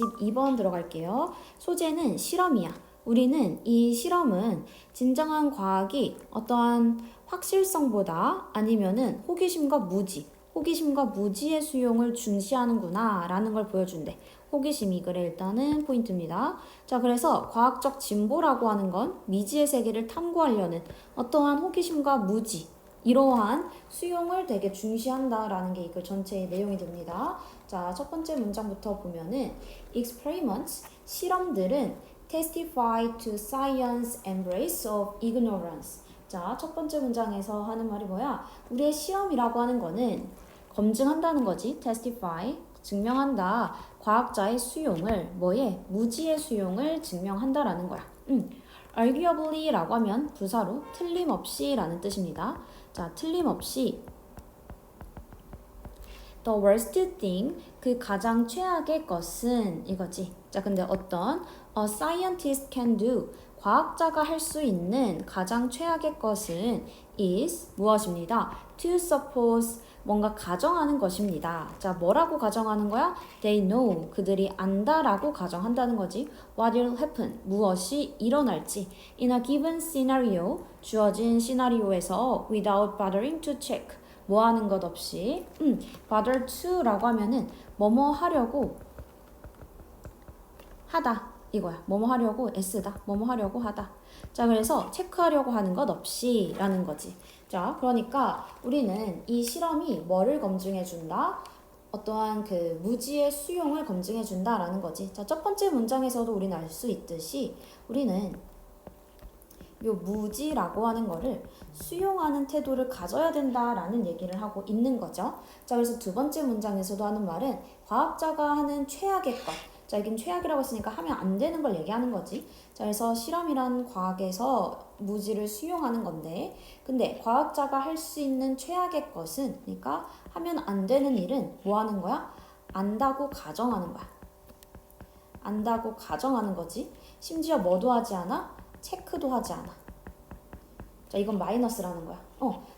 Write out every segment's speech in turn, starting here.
12번 들어갈게요. 소재는 실험이야. 우리는 이 실험은 진정한 과학이 어떠한 확실성보다 아니면은 호기심과 무지의 수용을 중시하는구나 라는 걸 보여준대. 호기심이 그래 일단은 포인트입니다. 자, 그래서 과학적 진보라고 하는 건 미지의 세계를 탐구하려는 어떠한 호기심과 무지 이러한 수용을 되게 중시한다라는 게 이 글 전체의 내용이 됩니다. 자, 첫 번째 문장부터 보면은 experiments, 실험들은 testify to science embrace of ignorance. 자, 첫 번째 문장에서 하는 말이 뭐야? 우리의 실험이라고 하는 거는 검증한다는 거지. testify, 증명한다. 과학자의 수용을 뭐에? 무지의 수용을 증명한다라는 거야. arguably라고 하면 부사로 틀림없이 라는 뜻입니다. 자, 틀림없이 the worst thing, 그 가장 최악의 것은 이거지. 자, 근데 어떤 a scientist can do, 과학자가 할 수 있는 가장 최악의 것은 is 무엇입니다. to suppose, 뭔가 가정하는 것입니다. 자, 뭐라고 가정하는 거야? They know, 그들이 안다라고 가정한다는 거지. What will happen, 무엇이 일어날지. In a given scenario, 주어진 시나리오에서 without bothering to check, 뭐 하는 것 없이. bother to라고 하면은 뭐뭐 하려고 하다 이거야. 뭐뭐 하려고 애쓰다. 뭐뭐 하려고 하다. 자, 그래서 체크하려고 하는 것 없이 라는 거지. 자, 그러니까 우리는 이 실험이 뭐를 검증해 준다? 어떠한 그 무지의 수용을 검증해 준다라는 거지. 자, 첫 번째 문장에서도 우리는 알 수 있듯이 우리는 요 무지라고 하는 거를 수용하는 태도를 가져야 된다라는 얘기를 하고 있는 거죠. 자, 그래서 두 번째 문장에서도 하는 말은 과학자가 하는 최악의 것. 자, 여긴 최악이라고 했으니까 하면 안 되는 걸 얘기하는 거지. 자, 그래서 실험이란 과학에서 무지를 수용하는 건데, 근데 과학자가 할 수 있는 최악의 것은, 그러니까 하면 안 되는 일은 뭐 하는 거야? 안다고 가정하는 거야. 안다고 가정하는 거지. 심지어 뭐도 하지 않아? 체크도 하지 않아. 자, 이건 마이너스라는 거야.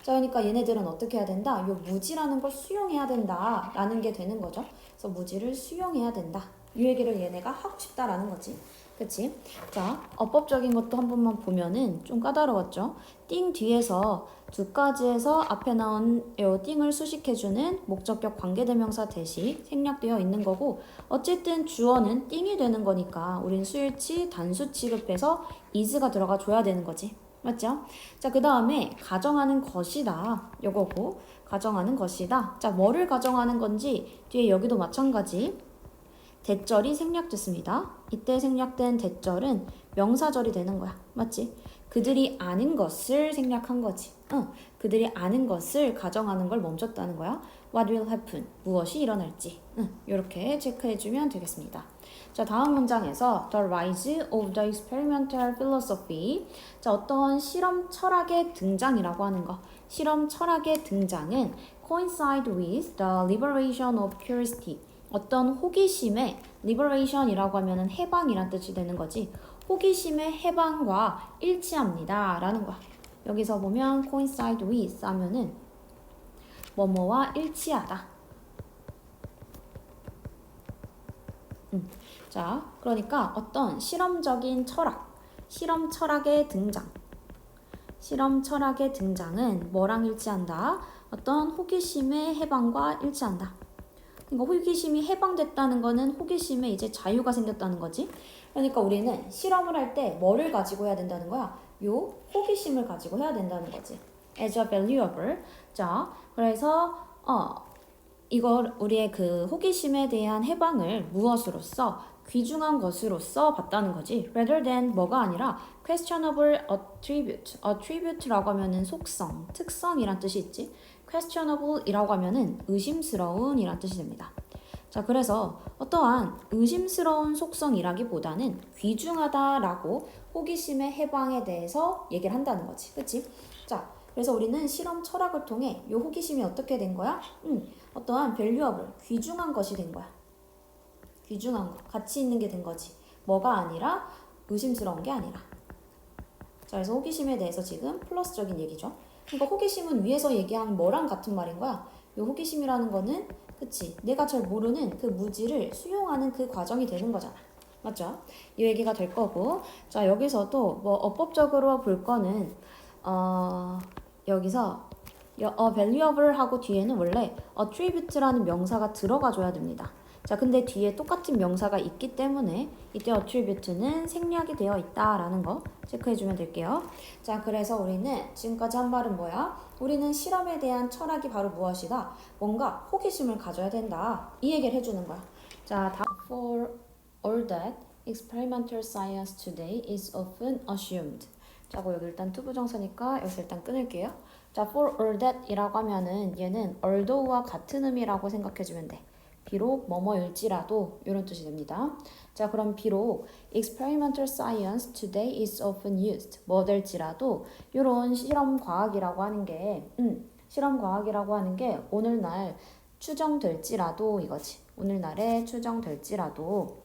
자, 그러니까 얘네들은 어떻게 해야 된다? 요 무지라는 걸 수용해야 된다 라는 게 되는 거죠. 그래서 무지를 수용해야 된다. 이 얘기를 얘네가 하고 싶다라는 거지. 그치? 자, 어법적인 것도 한 번만 보면은 좀 까다로웠죠. 띵 뒤에서 두 가지에서 앞에 나온 요 띵을 수식해주는 목적격 관계대명사 대시 생략되어 있는 거고, 어쨌든 주어는 띵이 되는 거니까 우린 수일치 단수 취급해서 is가 들어가 줘야 되는 거지. 맞죠? 자, 그 다음에 가정하는 것이다. 요거고, 가정하는 것이다. 자, 뭐를 가정하는 건지 뒤에 여기도 마찬가지. 대절이 생략됐습니다. 이때 생략된 대절은 명사절이 되는 거야. 맞지? 그들이 아는 것을 생략한 거지. 그들이 아는 것을 가정하는 걸 멈췄다는 거야. What will happen? 무엇이 일어날지. 이렇게 체크해주면 되겠습니다. 자, 다음 문장에서 The rise of the experimental philosophy. 자, 어떤 실험 철학의 등장이라고 하는 거. 실험 철학의 등장은 coincide with the liberation of curiosity. 어떤 호기심의 liberation이라고 하면은 해방이란 뜻이 되는 거지. 호기심의 해방과 일치합니다 라는 거야. 여기서 보면 coincide with 하면은 뭐뭐와 일치하다. 자, 그러니까 어떤 실험적인 철학, 실험 철학의 등장. 실험 철학의 등장은 뭐랑 일치한다? 어떤 호기심의 해방과 일치한다. 그러니까 호기심이 해방됐다는 거는 호기심에 이제 자유가 생겼다는 거지. 그러니까 우리는 실험을 할 때 뭐를 가지고 해야 된다는 거야? 요 호기심을 가지고 해야 된다는 거지. as a valuable. 자, 그래서 이걸 우리의 그 호기심에 대한 해방을 무엇으로써? 귀중한 것으로써 봤다는 거지. rather than 뭐가 아니라 questionable attribute. attribute라고 하면은 속성, 특성이란 뜻이 있지. questionable이라고 하면은 의심스러운 이란 뜻이 됩니다. 자, 그래서 어떠한 의심스러운 속성이라기보다는 귀중하다라고 호기심의 해방에 대해서 얘기를 한다는 거지. 그치? 자, 그래서 우리는 실험 철학을 통해 이 호기심이 어떻게 된 거야? 어떠한 valuable, 귀중한 것이 된 거야. 귀중한 거, 가치 있는 게 된 거지. 뭐가 아니라 의심스러운 게 아니라. 자, 그래서 호기심에 대해서 지금 플러스적인 얘기죠. 그러니까 호기심은 위에서 얘기한 뭐랑 같은 말인 거야? 요 호기심이라는 거는 그치? 내가 잘 모르는 그 무지를 수용하는 그 과정이 되는 거잖아. 맞죠? 이 얘기가 될 거고. 자, 여기서도 뭐 어법적으로 볼 거는 여기서 valuable 하고 뒤에는 원래 attribute라는 명사가 들어가줘야 됩니다. 자, 근데 뒤에 똑같은 명사가 있기 때문에 이때 attribute는 생략이 되어 있다라는 거 체크해주면 될게요. 자, 그래서 우리는 지금까지 한 말은 뭐야? 우리는 실험에 대한 철학이 바로 무엇이다? 뭔가 호기심을 가져야 된다. 이 얘기를 해주는 거야. 자, for all that, experimental science today is often assumed. 자, 여기 일단 투부정사니까 여기서 일단 끊을게요. 자, for all that 이라고 하면은 얘는 although와 같은 의미라고 생각해주면 돼. 비록 뭐뭐일지라도 이런 뜻이 됩니다. 자, 그럼 비록 experimental science today is often used 뭐 될지라도 이런 실험 과학이라고 하는 게 실험 과학이라고 하는 게 오늘날 추정될지라도 이거지. 오늘날에 추정될지라도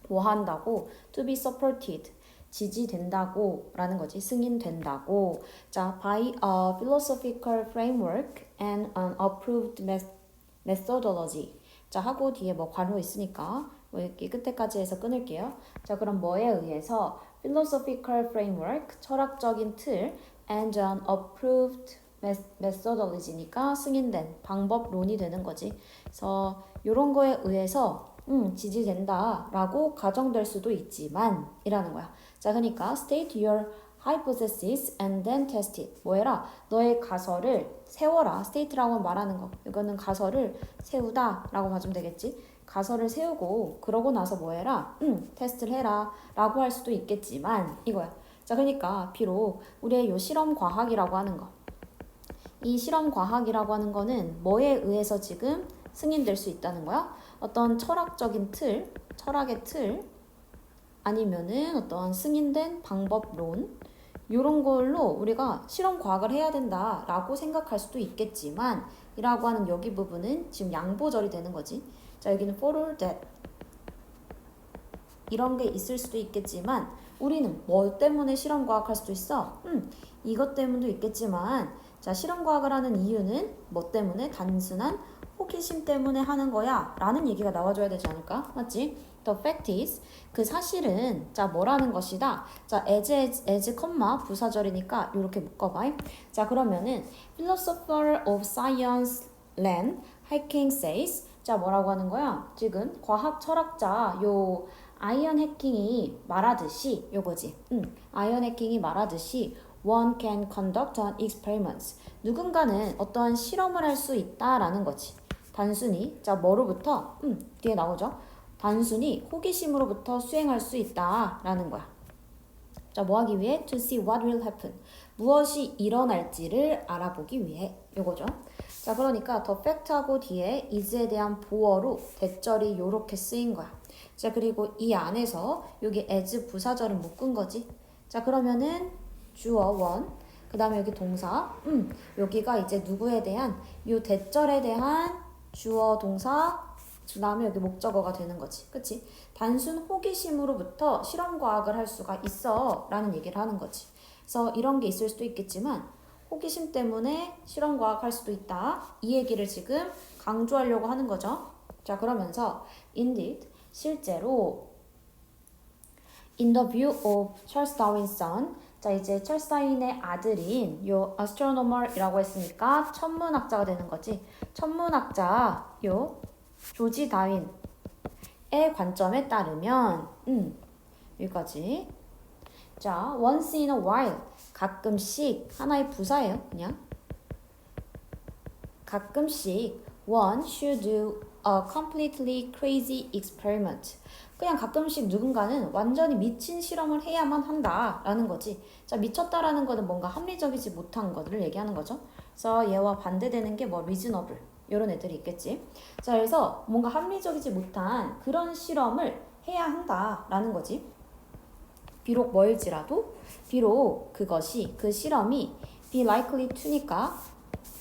뭐 한다고 to be supported 지지된다고 라는 거지. 승인된다고. 자, by a philosophical framework and an approved methodology. 자, 하고 뒤에 뭐 관호 있으니까 뭐 이렇게 끝에까지 해서 끊을게요. 자, 그럼 뭐에 의해서 philosophical framework, 철학적인 틀 and an approved methodology니까 승인된 방법론이 되는 거지. 그래서 이런 거에 의해서 지지된다 라고 가정될 수도 있지만 이라는 거야. 자, 그러니까 state your hypothesis and then test it. 뭐 해라? 너의 가설을 세워라. state라고 말하는 거. 이거는 가설을 세우다 라고 봐주면 되겠지. 가설을 세우고 그러고 나서 뭐 해라? 테스트를 해라 라고 할 수도 있겠지만 이거야. 자, 그러니까 비록 우리의 요 실험 과학이라고 하는 거. 이 실험 과학이라고 하는 거는 뭐에 의해서 지금 승인될 수 있다는 거야? 어떤 철학적인 틀, 철학의 틀, 아니면은 어떤 승인된 방법론, 이런 걸로 우리가 실험 과학을 해야 된다라고 생각할 수도 있겠지만 이라고 하는 여기 부분은 지금 양보절이 되는 거지. 자, 여기는 for all that 이런 게 있을 수도 있겠지만 우리는 뭐 때문에 실험 과학 할 수도 있어? 이것 때문도 있겠지만 자, 실험 과학을 하는 이유는 뭐 때문에? 단순한 호기심 때문에 하는 거야 라는 얘기가 나와줘야 되지 않을까? 맞지? The fact is 그 사실은 자 뭐라는 것이다. 자 as, 부사절이니까 이렇게 묶어봐. 자, 그러면은 philosopher of science Len Hacking says 자 뭐라고 하는 거야? 지금 과학 철학자 요 아이언 해킹이 말하듯이 요거지. 아이언 해킹이 말하듯이 one can conduct an experiments. 누군가는 어떠한 실험을 할 수 있다라는 거지. 단순히 자 뭐로부터 뒤에 나오죠. 단순히 호기심으로부터 수행할 수 있다라는 거야. 자, 뭐 하기 위해? To see what will happen. 무엇이 일어날지를 알아보기 위해. 요거죠. 자, 그러니까 the fact하고 뒤에 is에 대한 보어로 대절이 요렇게 쓰인 거야. 자, 그리고 이 안에서 여기 as 부사절은 묶은 거지. 자, 그러면은 주어 원, 그 다음에 여기 동사, 여기가 이제 누구에 대한 요 대절에 대한 주어 동사, 그 다음에 여기 목적어가 되는 거지. 그치? 단순 호기심으로부터 실험과학을 할 수가 있어 라는 얘기를 하는 거지. 그래서 이런 게 있을 수도 있겠지만 호기심 때문에 실험과학 할 수도 있다. 이 얘기를 지금 강조하려고 하는 거죠. 자, 그러면서 indeed, 실제로 in the view of Charles Darwin's son 자, 이제 찰스 다윈의 아들인 요 astronomer이라고 했으니까 천문학자가 되는 거지. 천문학자 요 조지 다윈의 관점에 따르면 여기까지. 자, once in a while 가끔씩 하나의 부사예요. 그냥 가끔씩 one should do a completely crazy experiment. 그냥 가끔씩 누군가는 완전히 미친 실험을 해야만 한다라는 거지. 자, 미쳤다라는 거는 뭔가 합리적이지 못한 것들을 얘기하는 거죠. 그래서 얘와 반대되는 게 뭐 reasonable 이런 애들이 있겠지. 자, 그래서 뭔가 합리적이지 못한 그런 실험을 해야 한다라는 거지. 비록 뭐일지라도 비록 그것이 그 실험이 be likely to니까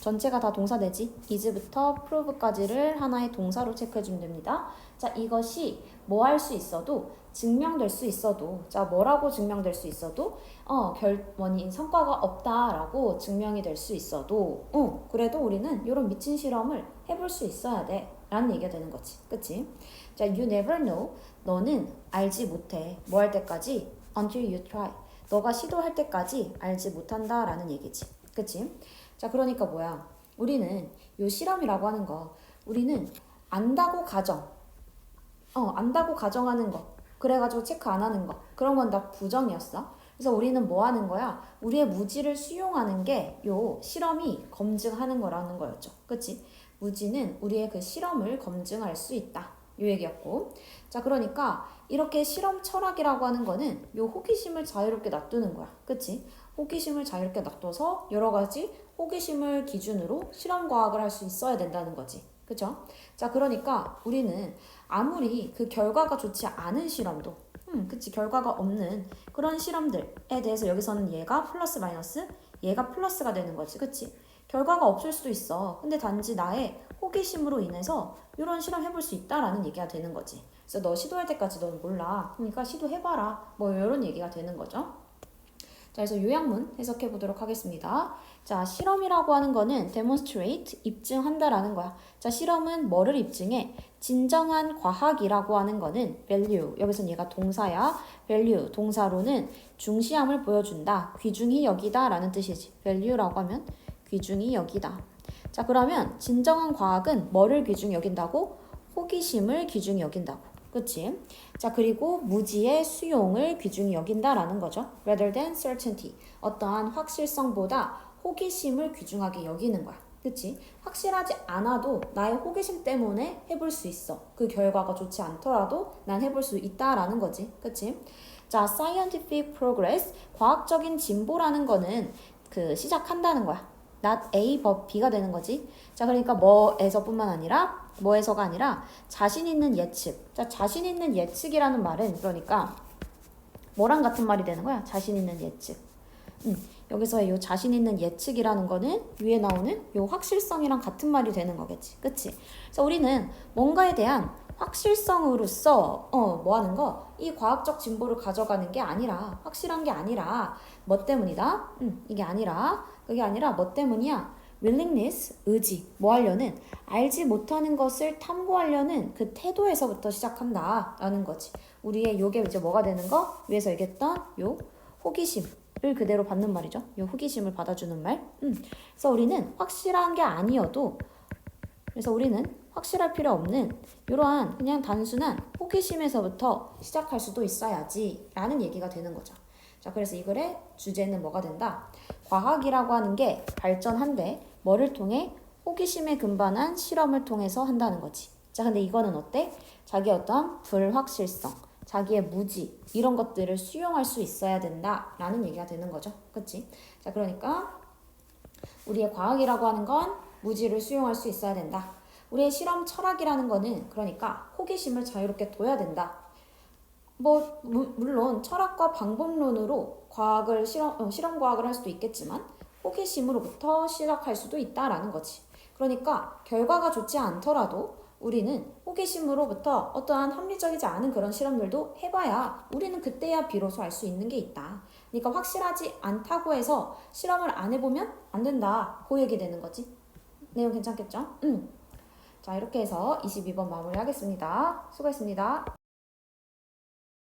전체가 다 동사되지. is부터 prove까지를 하나의 동사로 체크해주면 됩니다. 자, 이것이 뭐 할 수 있어도 증명될 수 있어도 자, 뭐라고 증명될 수 있어도 원인 성과가 없다라고 증명이 될 수 있어도 그래도 우리는 이런 미친 실험을 해볼 수 있어야 돼 라는 얘기가 되는 거지. 그치? 자, you never know. 너는 알지 못해. 뭐 할 때까지? until you try. 너가 시도할 때까지 알지 못한다 라는 얘기지. 그치? 자, 그러니까 뭐야? 우리는 요 실험이라고 하는 거 우리는 안다고 가정하는 거 그래가지고 체크 안 하는 거 그런 건 다 부정이었어. 그래서 우리는 뭐 하는 거야? 우리의 무지를 수용하는 게 요 실험이 검증하는 거라는 거였죠. 그치? 무지는 우리의 그 실험을 검증할 수 있다. 요 얘기였고. 자, 그러니까 이렇게 실험 철학이라고 하는 거는 요 호기심을 자유롭게 놔두는 거야. 그치? 호기심을 자유롭게 놔둬서 여러 가지 호기심을 기준으로 실험 과학을 할 수 있어야 된다는 거지. 그죠? 자, 그러니까 우리는 아무리 그 결과가 좋지 않은 실험도 그치, 결과가 없는 그런 실험들에 대해서 여기서는 얘가 플러스 마이너스 얘가 플러스가 되는 거지. 그치? 결과가 없을 수도 있어. 근데 단지 나의 호기심으로 인해서 이런 실험 해볼 수 있다라는 얘기가 되는 거지. 그래서 너 시도할 때까지 넌 몰라. 그러니까 시도해봐라. 뭐 이런 얘기가 되는 거죠. 자, 그래서 요약문 해석해 보도록 하겠습니다. 자, 실험이라고 하는 거는 demonstrate, 입증한다라는 거야. 자, 실험은 뭐를 입증해? 진정한 과학이라고 하는 거는 value, 여기선 얘가 동사야. value, 동사로는 중시함을 보여준다. 귀중히 여기다 라는 뜻이지. value라고 하면 귀중히 여기다. 자, 그러면 진정한 과학은 뭐를 귀중히 여긴다고? 호기심을 귀중히 여긴다고. 그치? 자, 그리고 무지의 수용을 귀중히 여긴다라는 거죠. rather than certainty. 어떠한 확실성보다 호기심을 귀중하게 여기는 거야. 그치? 확실하지 않아도 나의 호기심 때문에 해볼 수 있어. 그 결과가 좋지 않더라도 난 해볼 수 있다라는 거지. 그치? 자, scientific progress. 과학적인 진보라는 거는 그 시작한다는 거야. not A but B가 되는 거지. 자, 그러니까 뭐에서뿐만 아니라 뭐에서가 아니라 자신 있는 예측. 자, 자신 있는 예측이라는 말은 그러니까 뭐랑 같은 말이 되는 거야? 자신 있는 예측. 여기서의 요 자신 있는 예측이라는 거는 위에 나오는 요 확실성이랑 같은 말이 되는 거겠지. 그치? 그래서 우리는 뭔가에 대한 확실성으로서 뭐 하는 거? 이 과학적 진보를 가져가는 게 아니라 확실한 게 아니라 뭐 때문이다? 이게 아니라 그게 아니라 뭐 때문이야? willingness, 의지, 뭐 하려는 알지 못하는 것을 탐구하려는 그 태도에서부터 시작한다 라는 거지. 우리의 요게 이제 뭐가 되는 거? 위에서 얘기했던 요 호기심을 그대로 받는 말이죠. 요 호기심을 받아주는 말. 그래서 우리는 확실한 게 아니어도 그래서 우리는 확실할 필요 없는 이러한 그냥 단순한 호기심에서부터 시작할 수도 있어야지 라는 얘기가 되는 거죠. 자, 그래서 이 글의 주제는 뭐가 된다? 과학이라고 하는 게 발전한데 뭐를 통해? 호기심에 근반한 실험을 통해서 한다는 거지. 자, 근데 이거는 어때? 자기의 어떠한 불확실성, 자기의 무지 이런 것들을 수용할 수 있어야 된다라는 얘기가 되는 거죠. 그치? 자, 그러니까 우리의 과학이라고 하는 건 무지를 수용할 수 있어야 된다. 우리의 실험 철학이라는 거는 그러니까 호기심을 자유롭게 둬야 된다. 뭐 물론 철학과 방법론으로 과학을 실험 과학을 할 수도 있겠지만 호기심으로부터 시작할 수도 있다라는 거지. 그러니까 결과가 좋지 않더라도 우리는 호기심으로부터 어떠한 합리적이지 않은 그런 실험들도 해봐야 우리는 그때야 비로소 알 수 있는 게 있다. 그러니까 확실하지 않다고 해서 실험을 안 해보면 안 된다. 그 얘기 되는 거지. 내용 괜찮겠죠? 자, 이렇게 해서 22번 마무리하겠습니다. 수고했습니다.